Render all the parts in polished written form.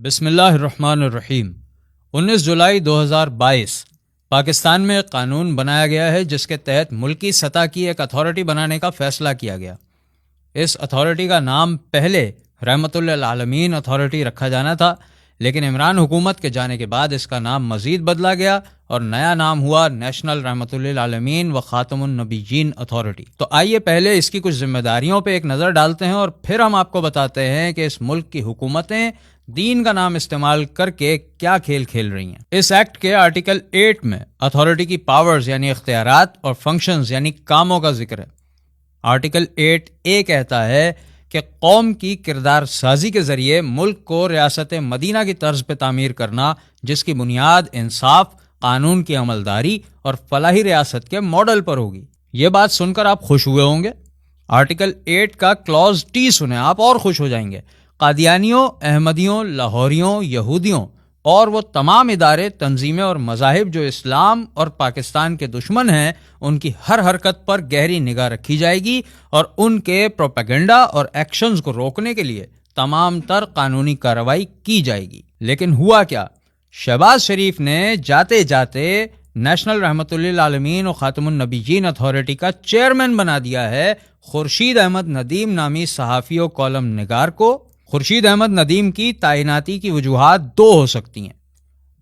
بسم اللہ الرحمن الرحیم 19 جولائی 2022 پاکستان میں ایک قانون بنایا گیا ہے جس کے تحت ملکی سطح کی ایک اتھارٹی بنانے کا فیصلہ کیا گیا۔ اس اتھارٹی کا نام پہلے رحمت للعالمین اتھارٹی رکھا جانا تھا، لیکن عمران حکومت کے جانے کے بعد اس کا نام مزید بدلا گیا اور نیا نام ہوا نیشنل رحمت للعالمین و خاتم النبیین اتھارٹی۔ تو آئیے پہلے اس کی کچھ ذمہ داریوں پہ ایک نظر ڈالتے ہیں اور پھر ہم آپ کو بتاتے ہیں کہ اس ملک کی حکومتیں دین کا نام استعمال کر کے کیا کھیل کھیل رہی ہیں۔ اس ایکٹ کے آرٹیکل 8 میں اتھارٹی کی پاورز یعنی اختیارات اور فنکشنز یعنی کاموں کا ذکر ہے۔ آرٹیکل 8A کہتا ہے کہ قوم کی کردار سازی کے ذریعے ملک کو ریاست مدینہ کی طرز پہ تعمیر کرنا، جس کی بنیاد انصاف، قانون کی عملداری اور فلاحی ریاست کے ماڈل پر ہوگی۔ یہ بات سن کر آپ خوش ہوئے ہوں گے۔ آرٹیکل 8 کا کلوز T سنیں آپ اور خوش ہو جائیں گے۔ قادیانیوں، احمدیوں، لاہوریوں، یہودیوں اور وہ تمام ادارے، تنظیمیں اور مذاہب جو اسلام اور پاکستان کے دشمن ہیں، ان کی ہر حرکت پر گہری نگاہ رکھی جائے گی اور ان کے پروپیگنڈا اور ایکشنز کو روکنے کے لیے تمام تر قانونی کارروائی کی جائے گی۔ لیکن ہوا کیا؟ شہباز شریف نے جاتے جاتے نیشنل رحمت للعالمین و خاتم النبیین اتھارٹی کا چیئرمین بنا دیا ہے خورشید احمد ندیم نامی صحافی و کالم نگار کو۔ خورشید احمد ندیم کی تعیناتی کی وجوہات دو ہو سکتی ہیں۔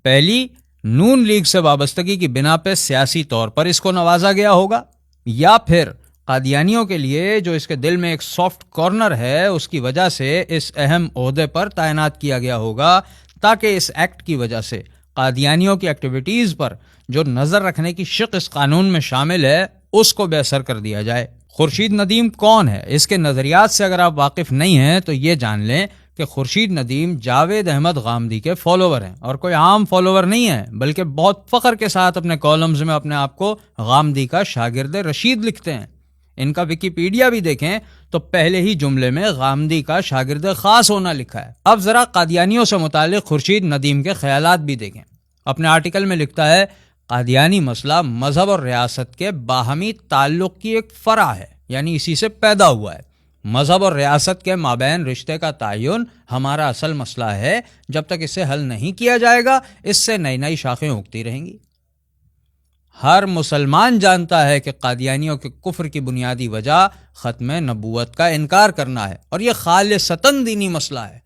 پہلی، نون لیگ سے وابستگی کی بنا پہ سیاسی طور پر اس کو نوازا گیا ہوگا، یا پھر قادیانیوں کے لیے جو اس کے دل میں ایک سافٹ کارنر ہے اس کی وجہ سے اس اہم عہدے پر تعینات کیا گیا ہوگا تاکہ اس ایکٹ کی وجہ سے قادیانیوں کی ایکٹیویٹیز پر جو نظر رکھنے کی شق اس قانون میں شامل ہے اس کو بے اثر کر دیا جائے۔ خورشید ندیم کون ہے؟ اس کے نظریات سے اگر آپ واقف نہیں ہیں تو یہ جان لیں کہ خورشید ندیم جاوید احمد غامدی کے فالوور ہیں، اور کوئی عام فالوور نہیں ہے، بلکہ بہت فخر کے ساتھ اپنے کالمز میں اپنے آپ کو غامدی کا شاگرد رشید لکھتے ہیں۔ ان کا ویکیپیڈیا بھی دیکھیں تو پہلے ہی جملے میں غامدی کا شاگرد خاص ہونا لکھا ہے۔ اب ذرا قادیانیوں سے متعلق خورشید ندیم کے خیالات بھی دیکھیں۔ اپنے آرٹیکل میں لکھتا ہے، قادیانی مسئلہ مذہب اور ریاست کے باہمی تعلق کی ایک فرع ہے، یعنی اسی سے پیدا ہوا ہے۔ مذہب اور ریاست کے مابین رشتے کا تعین ہمارا اصل مسئلہ ہے۔ جب تک اسے حل نہیں کیا جائے گا اس سے نئی نئی شاخیں اگتی رہیں گی۔ ہر مسلمان جانتا ہے کہ قادیانیوں کے کفر کی بنیادی وجہ ختم نبوت کا انکار کرنا ہے، اور یہ خالصتاً دینی مسئلہ ہے۔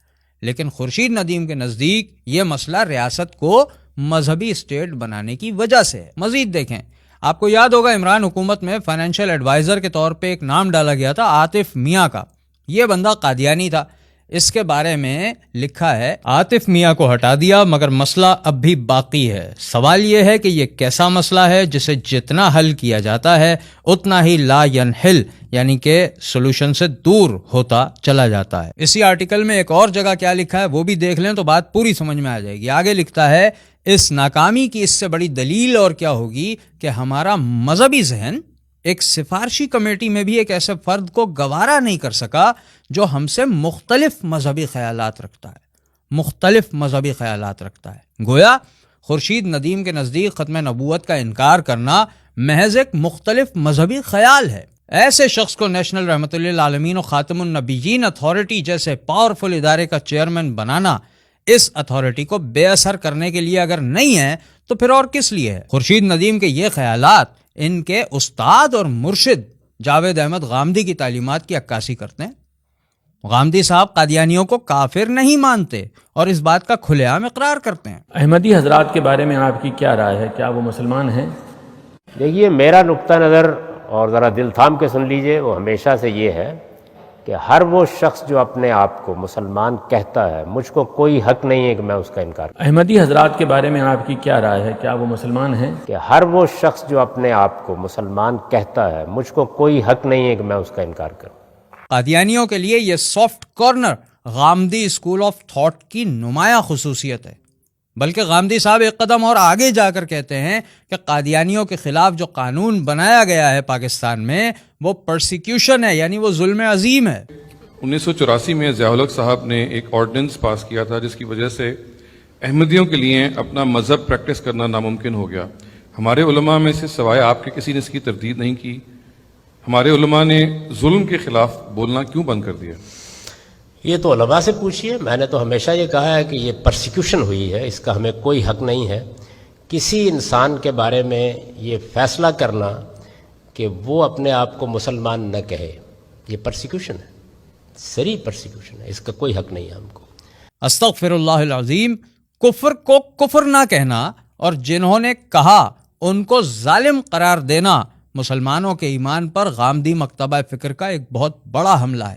لیکن خورشید ندیم کے نزدیک یہ مسئلہ ریاست کو مذہبی اسٹیٹ بنانے کی وجہ سے ہے۔ مزید دیکھیں، آپ کو یاد ہوگا عمران حکومت میں فائنینشیل ایڈوائزر کے طور پہ ایک نام ڈالا گیا تھا عاطف میاں کا۔ یہ بندہ قادیانی تھا۔ اس کے بارے میں لکھا ہے، عاطف میاں کو ہٹا دیا مگر مسئلہ اب بھی باقی ہے۔ سوال یہ ہے کہ یہ کیسا مسئلہ ہے جسے جتنا حل کیا جاتا ہے اتنا ہی لا ینحل یعنی کہ سولوشن سے دور ہوتا چلا جاتا ہے۔ اسی آرٹیکل میں ایک اور جگہ کیا لکھا ہے وہ بھی دیکھ لیں تو بات پوری سمجھ میں آ جائے گی۔ آگے لکھتا ہے، اس ناکامی کی اس سے بڑی دلیل اور کیا ہوگی کہ ہمارا مذہبی ذہن ایک سفارشی کمیٹی میں بھی ایک ایسے فرد کو گوارا نہیں کر سکا جو ہم سے مختلف مذہبی خیالات رکھتا ہے۔ گویا خورشید ندیم کے نزدیک ختم نبوت کا انکار کرنا محض ایک مختلف مذہبی خیال ہے۔ ایسے شخص کو نیشنل رحمت للعالمین و خاتم النبیین اتھارٹی جیسے پاورفل ادارے کا چیئرمین بنانا اس اتھارٹی کو بے اثر کرنے کے لیے اگر نہیں ہے تو پھر اور کس لیے ہے؟ خورشید ندیم کے یہ خیالات ان کے استاد اور مرشد جاوید احمد غامدی کی تعلیمات کی عکاسی کرتے ہیں۔ غامدی صاحب قادیانیوں کو کافر نہیں مانتے اور اس بات کا کھلے عام اقرار کرتے ہیں۔ احمدی حضرات کے بارے میں آپ کی کیا رائے ہے؟ کیا وہ مسلمان ہیں؟ دیکھیے، میرا نقطہ نظر، اور ذرا دل تھام کے سن لیجئے، وہ ہمیشہ سے یہ ہے کہ ہر وہ شخص جو اپنے آپ کو مسلمان کہتا ہے، مجھ کو کوئی حق نہیں ہے کہ میں اس کا انکار کروں۔ احمدی حضرات کے بارے میں آپ کی کیا رائے ہے؟ کیا وہ مسلمان ہیں؟ کہ ہر وہ شخص جو اپنے آپ کو مسلمان کہتا ہے، مجھ کو کوئی حق نہیں ہے کہ میں اس کا انکار کروں۔ قادیانیوں کے لیے یہ soft corner Ghamidi school of thought کی نمایاں خصوصیت ہے، بلکہ غامدی صاحب ایک قدم اور آگے جا کر کہتے ہیں کہ قادیانیوں کے خلاف جو قانون بنایا گیا ہے پاکستان میں وہ پرسیکیوشن ہے، یعنی وہ ظلم عظیم ہے۔ 1984 میں ضیاء الحق صاحب نے ایک آرڈیننس پاس کیا تھا جس کی وجہ سے احمدیوں کے لیے اپنا مذہب پریکٹس کرنا ناممکن ہو گیا۔ ہمارے علماء میں سے سوائے آپ کے کسی نے اس کی تردید نہیں کی۔ ہمارے علماء نے ظلم کے خلاف بولنا کیوں بند کر دیا؟ یہ تو علماء سے پوچھیے. میں نے تو ہمیشہ یہ کہا ہے کہ یہ پرسیکیوشن ہوئی ہے، اس کا ہمیں کوئی حق نہیں ہے. کسی انسان کے بارے میں یہ فیصلہ کرنا کہ وہ اپنے آپ کو مسلمان نہ کہے، یہ پرسیکیوشن ہے، سری پرسیکیوشن ہے، اس کا کوئی حق نہیں ہے ہم کو. استغفر اللہ العظیم. کفر کو کفر نہ کہنا اور جنہوں نے کہا ان کو ظالم قرار دینا مسلمانوں کے ایمان پر غامدی مکتبہ فکر کا ایک بہت بڑا حملہ ہے.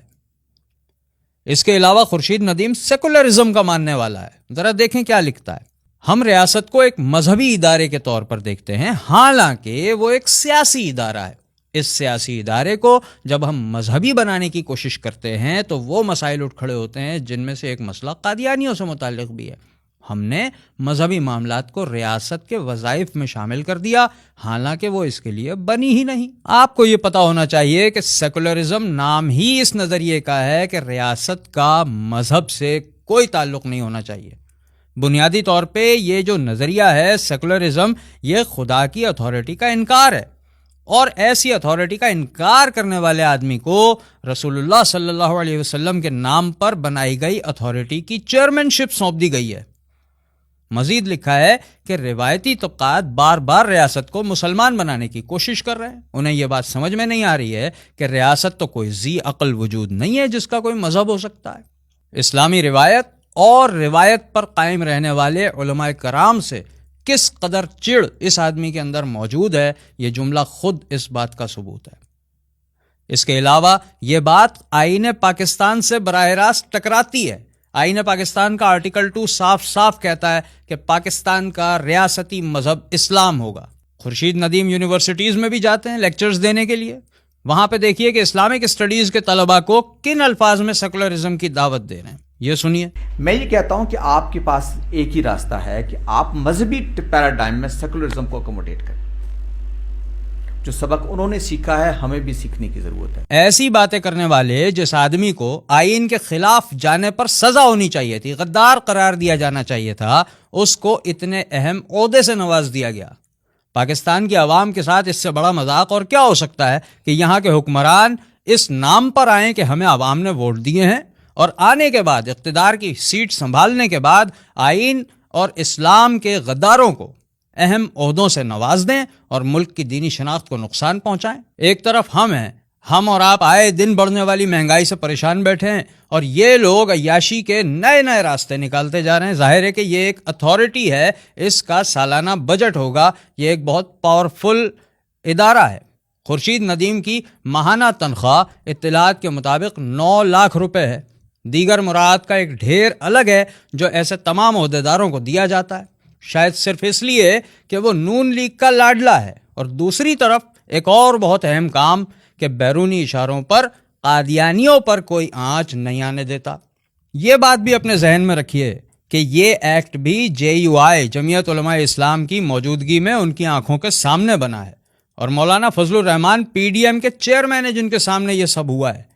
اس کے علاوہ خورشید ندیم سیکولرزم کا ماننے والا ہے. ذرا دیکھیں کیا لکھتا ہے. ہم ریاست کو ایک مذہبی ادارے کے طور پر دیکھتے ہیں، حالانکہ وہ ایک سیاسی ادارہ ہے. اس سیاسی ادارے کو جب ہم مذہبی بنانے کی کوشش کرتے ہیں تو وہ مسائل اٹھ کھڑے ہوتے ہیں جن میں سے ایک مسئلہ قادیانیوں سے متعلق بھی ہے. ہم نے مذہبی معاملات کو ریاست کے وظائف میں شامل کر دیا، حالانکہ وہ اس کے لیے بنی ہی نہیں. آپ کو یہ پتا ہونا چاہیے کہ سیکولرزم نام ہی اس نظریے کا ہے کہ ریاست کا مذہب سے کوئی تعلق نہیں ہونا چاہیے. بنیادی طور پہ یہ جو نظریہ ہے سیکولرزم، یہ خدا کی اتھارٹی کا انکار ہے، اور ایسی اتھارٹی کا انکار کرنے والے آدمی کو رسول اللہ صلی اللہ علیہ وسلم کے نام پر بنائی گئی اتھارٹی کی چیئرمین شپ سونپ دی گئی ہے. مزید لکھا ہے کہ روایتی طبقات بار بار ریاست کو مسلمان بنانے کی کوشش کر رہے ہیں. انہیں یہ بات سمجھ میں نہیں آ رہی ہے کہ ریاست تو کوئی ذی عقل وجود نہیں ہے جس کا کوئی مذہب ہو سکتا ہے. اسلامی روایت اور روایت پر قائم رہنے والے علماء کرام سے کس قدر چڑ اس آدمی کے اندر موجود ہے، یہ جملہ خود اس بات کا ثبوت ہے. اس کے علاوہ یہ بات آئین پاکستان سے براہ راست ٹکراتی ہے. آئین پاکستان کا آرٹیکل 2 صاف صاف کہتا ہے کہ پاکستان کا ریاستی مذہب اسلام ہوگا. خورشید ندیم یونیورسٹیز میں بھی جاتے ہیں لیکچرز دینے کے لیے. وہاں پہ دیکھیے کہ اسلامک اسٹڈیز کے طلباء کو کن الفاظ میں سیکولرزم کی دعوت دے رہے ہیں. یہ سنیے. میں یہ کہتا ہوں کہ آپ کے پاس ایک ہی راستہ ہے کہ آپ مذہبی پیراڈائم میں سیکولرزم کو اکوموڈیٹ کریں. جو سبق انہوں نے سیکھا ہے ہمیں بھی سیکھنے کی ضرورت ہے. ایسی باتیں کرنے والے جس آدمی کو آئین کے خلاف جانے پر سزا ہونی چاہیے تھی، غدار قرار دیا جانا چاہیے تھا، اس کو اتنے اہم عہدے سے نواز دیا گیا. پاکستان کی عوام کے ساتھ اس سے بڑا مذاق اور کیا ہو سکتا ہے کہ یہاں کے حکمران اس نام پر آئیں کہ ہمیں عوام نے ووٹ دیے ہیں، اور آنے کے بعد اقتدار کی سیٹ سنبھالنے کے بعد آئین اور اسلام کے غداروں کو اہم عہدوں سے نواز دیں اور ملک کی دینی شناخت کو نقصان پہنچائیں. ایک طرف ہم ہیں، ہم اور آپ آئے دن بڑھنے والی مہنگائی سے پریشان بیٹھے ہیں، اور یہ لوگ عیاشی کے نئے نئے راستے نکالتے جا رہے ہیں. ظاہر ہے کہ یہ ایک اتھارٹی ہے، اس کا سالانہ بجٹ ہوگا، یہ ایک بہت پاورفل ادارہ ہے. خورشید ندیم کی ماہانہ تنخواہ اطلاعات کے مطابق 9 لاکھ روپے ہے. دیگر مراعات کا ایک ڈھیر الگ ہے جو ایسے تمام عہدیداروں کو دیا جاتا ہے، شاید صرف اس لیے کہ وہ نون لیگ کا لاڈلا ہے. اور دوسری طرف ایک اور بہت اہم کام کہ بیرونی اشاروں پر قادیانیوں پر کوئی آنچ نہیں آنے دیتا. یہ بات بھی اپنے ذہن میں رکھیے کہ یہ ایکٹ بھی JUI جمعیت علماء اسلام کی موجودگی میں ان کی آنکھوں کے سامنے بنا ہے، اور مولانا فضل الرحمان PDM کے چیئرمین ہیں جن کے سامنے یہ سب ہوا ہے.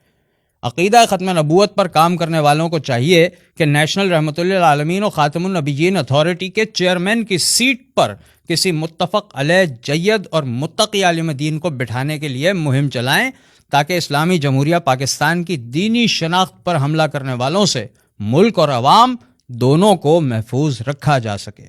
عقیدہ ختم نبوت پر کام کرنے والوں کو چاہیے کہ نیشنل رحمت للعالمین و خاتم النبیین اتھارٹی کے چیئرمین کی سیٹ پر کسی متفق علیہ جید اور متقی عالم دین کو بٹھانے کے لیے مہم چلائیں، تاکہ اسلامی جمہوریہ پاکستان کی دینی شناخت پر حملہ کرنے والوں سے ملک اور عوام دونوں کو محفوظ رکھا جا سکے.